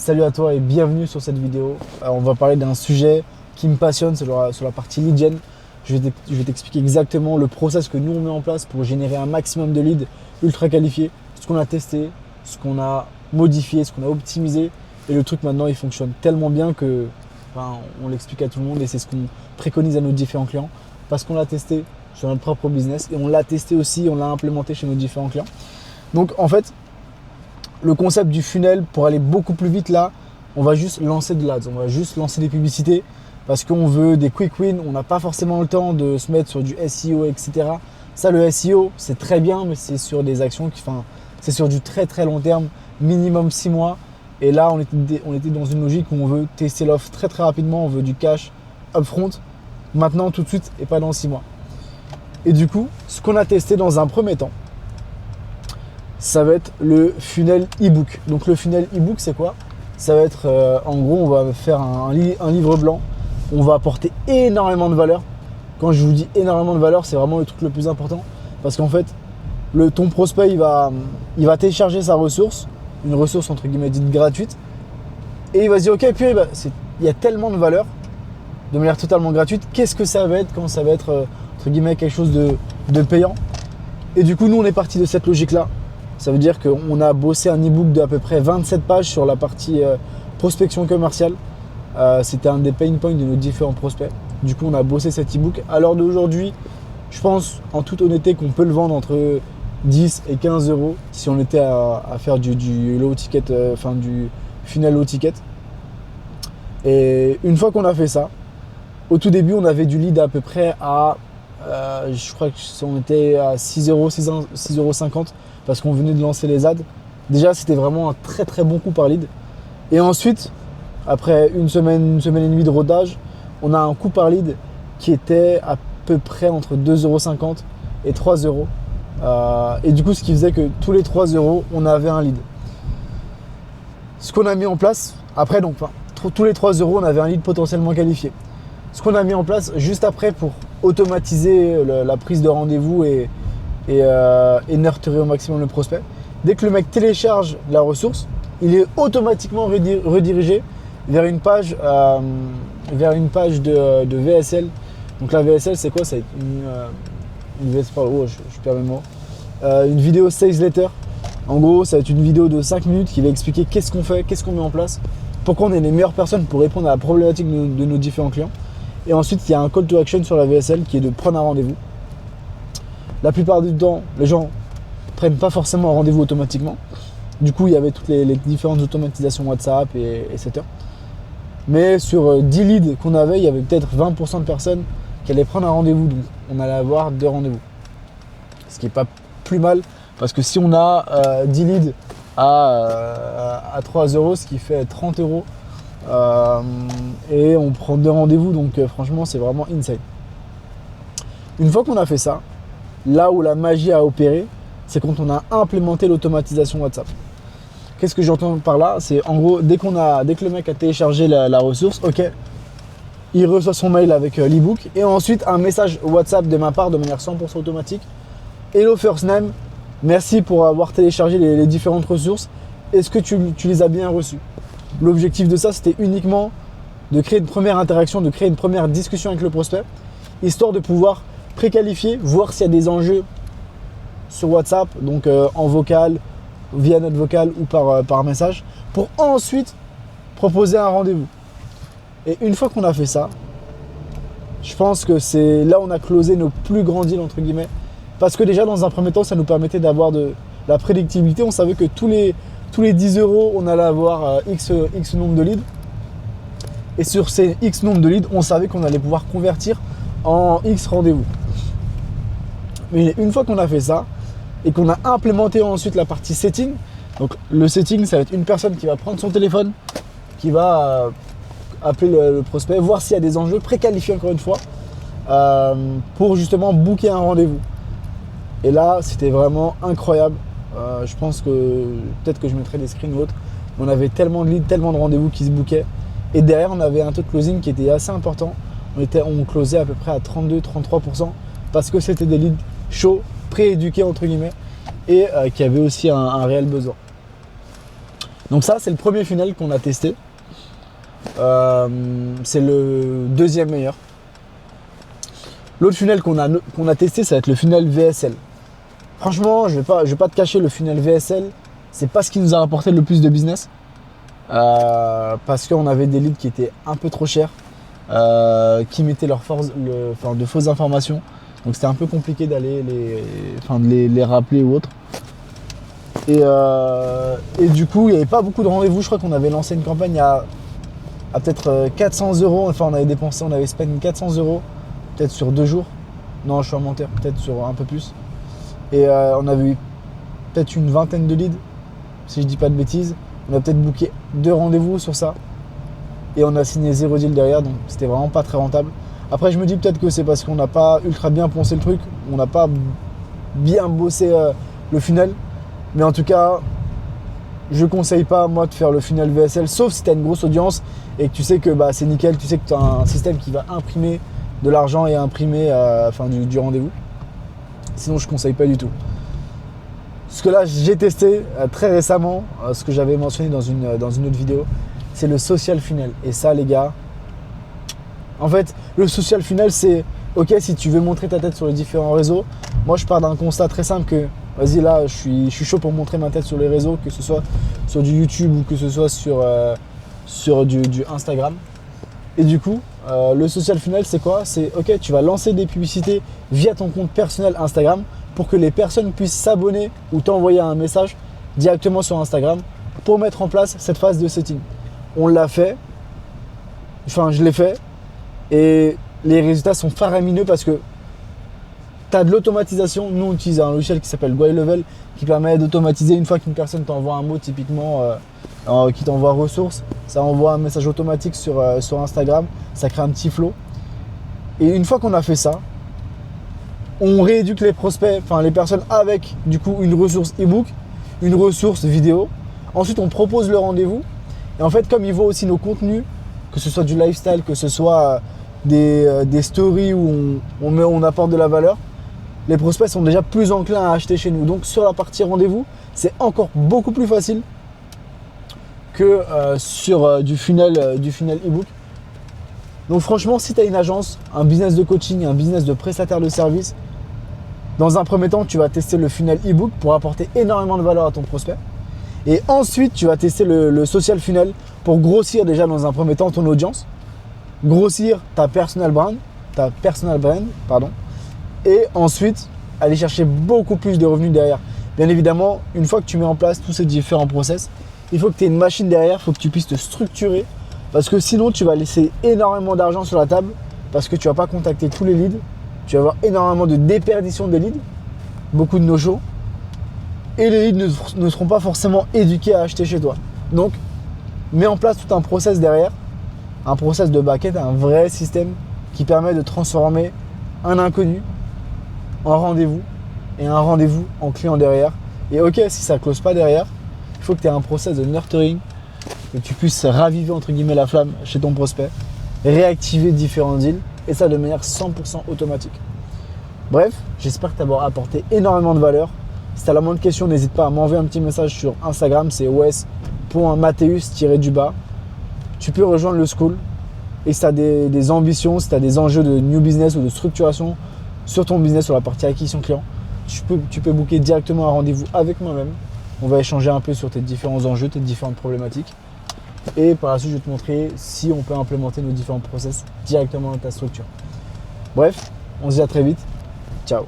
Salut à toi et bienvenue sur cette vidéo. On va parler d'un sujet qui me passionne, c'est sur la partie lead gen. Je vais t'expliquer exactement le process que nous on met en place pour générer un maximum de leads ultra qualifiés, ce qu'on a testé, ce qu'on a modifié, ce qu'on a optimisé. Et le truc maintenant il fonctionne tellement bien que on l'explique à tout le monde et c'est ce qu'on préconise à nos différents clients parce qu'on l'a testé sur notre propre business et on l'a testé aussi, on l'a implémenté chez nos différents clients. Donc en fait, le concept du funnel, pour aller beaucoup plus vite là, on va juste lancer de l'ads, on va juste lancer des publicités parce qu'on veut des quick wins, on n'a pas forcément le temps de se mettre sur du SEO, etc. Ça, le SEO, c'est très bien, mais c'est sur des actions c'est sur du très très long terme, minimum 6 mois. Et là, on était dans une logique où on veut tester l'offre très très rapidement, on veut du cash upfront, maintenant tout de suite et pas dans 6 mois. Et du coup, ce qu'on a testé dans un premier temps, ça va être le funnel e-book. Donc le funnel e-book, c'est quoi? Ça va être, en gros, on va faire un livre blanc. On va apporter énormément de valeur. Quand je vous dis énormément de valeur, c'est vraiment le truc le plus important. Parce qu'en fait, ton prospect, il va télécharger sa ressource, une ressource entre guillemets dite gratuite. Et il va se dire, ok, puis il y a tellement de valeur, de manière totalement gratuite. Qu'est-ce que ça va être quand ça va être, entre guillemets, quelque chose de payant? Et du coup, nous, on est parti de cette logique-là. Ça veut dire qu'on a bossé un e-book d'à peu près 27 pages sur la partie prospection commerciale. C'était un des pain points de nos différents prospects. Du coup, on a bossé cet e-book. À l'heure d'aujourd'hui, je pense en toute honnêteté qu'on peut le vendre entre 10 et 15 euros si on était à faire du low ticket, du funnel low ticket. Et une fois qu'on a fait ça, au tout début, on avait du lead à peu près à, je crois qu'on était à 6 euros, 6,50 euros parce qu'on venait de lancer les ads. Déjà, c'était vraiment un très très bon coup par lead. Et ensuite, après une semaine et demie de rodage, on a un coût par lead qui était à peu près entre 2,50 € et 3 euros. Et du coup, ce qui faisait que tous les 3 euros, on avait un lead. Ce qu'on a mis en place, après, donc, tous les 3 euros, on avait un lead potentiellement qualifié. Ce qu'on a mis en place juste après pour automatiser la prise de rendez-vous et nurturer au maximum le prospect. Dès que le mec télécharge la ressource, il est automatiquement redirigé vers une page de VSL. Donc la VSL, c'est quoi? C'est une VSL, je perds mes mots. Une vidéo sales letter. En gros, ça va être une vidéo de 5 minutes qui va expliquer qu'est-ce qu'on fait, qu'est-ce qu'on met en place, pourquoi on est les meilleures personnes pour répondre à la problématique de nos différents clients. Et ensuite, il y a un call to action sur la VSL qui est de prendre un rendez-vous. La plupart du temps, les gens ne prennent pas forcément un rendez-vous automatiquement. Du coup, il y avait toutes les différentes automatisations WhatsApp et etc. Mais sur 10 leads qu'on avait, il y avait peut-être 20% de personnes qui allaient prendre un rendez-vous. Donc, on allait avoir 2 rendez-vous. Ce qui n'est pas plus mal parce que si on a 10 leads à 3 euros, ce qui fait 30 euros, et on prend 2 rendez-vous. Donc, franchement, c'est vraiment insane. Une fois qu'on a fait ça, là où la magie a opéré, c'est quand on a implémenté l'automatisation WhatsApp. Qu'est-ce que j'entends par là? C'est en gros, dès que le mec a téléchargé la ressource, ok, il reçoit son mail avec l'e-book et ensuite un message WhatsApp de ma part de manière 100% automatique. Hello first name, merci pour avoir téléchargé les différentes ressources. Est-ce que tu les as bien reçues? L'objectif de ça, c'était uniquement de créer une première interaction, de créer une première discussion avec le prospect, histoire de pouvoir préqualifier, voir s'il y a des enjeux sur WhatsApp, donc en vocal, via note vocale ou par message, pour ensuite proposer un rendez-vous. Et une fois qu'on a fait ça, je pense que c'est là où on a closé nos plus grands deals, entre guillemets, parce que déjà dans un premier temps, ça nous permettait d'avoir de la prédictibilité. On savait que tous les 10 euros, on allait avoir X nombre de leads. Et sur ces X nombre de leads, on savait qu'on allait pouvoir convertir en X rendez-vous. Mais une fois qu'on a fait ça et qu'on a implémenté ensuite la partie setting, donc le setting, ça va être une personne qui va prendre son téléphone, qui va appeler le prospect, voir s'il y a des enjeux, préqualifier encore une fois, pour justement booker un rendez-vous. Et là, c'était vraiment incroyable. Je pense que peut-être que je mettrai des screens ou autres. On avait tellement de leads, tellement de rendez-vous qui se bookaient. Et derrière, on avait un taux de closing qui était assez important. On closait à peu près à 32-33% parce que c'était des leads chauds, prééduqués entre guillemets, et qui avaient aussi un réel besoin. Donc ça, c'est le premier funnel qu'on a testé. C'est le deuxième meilleur. L'autre funnel qu'on a testé, ça va être le funnel VSL. Franchement, je vais pas te cacher, le funnel VSL, c'est pas ce qui nous a apporté le plus de business. Parce qu'on avait des leads qui étaient un peu trop chers, qui mettaient de fausses informations. Donc c'était un peu compliqué d'aller les rappeler ou autre. Et du coup, il n'y avait pas beaucoup de rendez-vous. Je crois qu'on avait lancé une campagne à peut-être 400 €. Enfin, on avait spend 400 € peut-être sur 2 jours. Non, je suis un menteur, peut-être sur un peu plus. Et on avait eu peut-être une vingtaine de leads, si je dis pas de bêtises. On a peut-être booké 2 rendez-vous sur ça. Et on a signé 0 deal derrière, donc c'était vraiment pas très rentable. Après, je me dis peut-être que c'est parce qu'on n'a pas ultra bien poncé le truc. On n'a pas bien bossé le funnel. Mais en tout cas, je conseille pas moi de faire le funnel VSL, sauf si tu as une grosse audience et que tu sais que c'est nickel, tu sais que tu as un système qui va imprimer de l'argent et imprimer du rendez-vous. Sinon, je conseille pas du tout. Ce que là, j'ai testé très récemment, ce que j'avais mentionné dans une autre vidéo, c'est le social funnel. Et ça, les gars, en fait, le social funnel, c'est ok si tu veux montrer ta tête sur les différents réseaux. Moi, je pars d'un constat très simple que vas-y, là, je suis chaud pour montrer ma tête sur les réseaux, que ce soit sur du YouTube ou que ce soit sur du Instagram. Et du coup, le social funnel, c'est quoi? C'est ok, tu vas lancer des publicités via ton compte personnel Instagram pour que les personnes puissent s'abonner ou t'envoyer un message directement sur Instagram pour mettre en place cette phase de setting. On l'a fait, je l'ai fait et les résultats sont faramineux parce que tu as de l'automatisation. Nous, on utilise un logiciel qui s'appelle GuiLevel qui permet d'automatiser une fois qu'une personne t'envoie un mot typiquement qui t'envoie ressources. Ça envoie un message automatique sur Instagram. Ça crée un petit flow. Et une fois qu'on a fait ça, on rééduque les prospects, les personnes avec du coup une ressource e-book, une ressource vidéo. Ensuite, on propose le rendez-vous. Et en fait, comme ils voient aussi nos contenus, que ce soit du lifestyle, que ce soit des stories où on apporte de la valeur, les prospects sont déjà plus enclins à acheter chez nous. Donc sur la partie rendez-vous, c'est encore beaucoup plus facile que sur du funnel e-book. Donc franchement, si tu as une agence, un business de coaching, un business de prestataire de service, dans un premier temps, tu vas tester le funnel e-book pour apporter énormément de valeur à ton prospect. Et ensuite, tu vas tester le social funnel pour grossir déjà dans un premier temps ton audience, grossir ta personal brand, et ensuite aller chercher beaucoup plus de revenus derrière. Bien évidemment, une fois que tu mets en place tous ces différents process, il faut que tu aies une machine derrière, il faut que tu puisses te structurer parce que sinon tu vas laisser énormément d'argent sur la table parce que tu ne vas pas contacter tous les leads, tu vas avoir énormément de déperdition des leads, beaucoup de no-show et les leads ne seront pas forcément éduqués à acheter chez toi. Donc, mets en place tout un process derrière, un process de back-end, un vrai système qui permet de transformer un inconnu en rendez-vous et un rendez-vous en client derrière. Et ok, si ça ne close pas derrière, il faut que tu aies un process de nurturing, que tu puisses raviver entre guillemets la flamme chez ton prospect, réactiver différents deals et ça de manière 100% automatique. Bref, j'espère t'avoir apporté énormément de valeur. Si tu as la moindre question, n'hésite pas à m'envoyer un petit message sur Instagram, c'est os.matheus-du-bas. Tu peux rejoindre le school et si tu as des ambitions, si tu as des enjeux de new business ou de structuration sur ton business, sur la partie acquisition client, tu peux booker directement un rendez-vous avec moi-même. On va échanger un peu sur tes différents enjeux, tes différentes problématiques. Et par la suite, je vais te montrer si on peut implémenter nos différents process directement dans ta structure. Bref, on se dit à très vite. Ciao.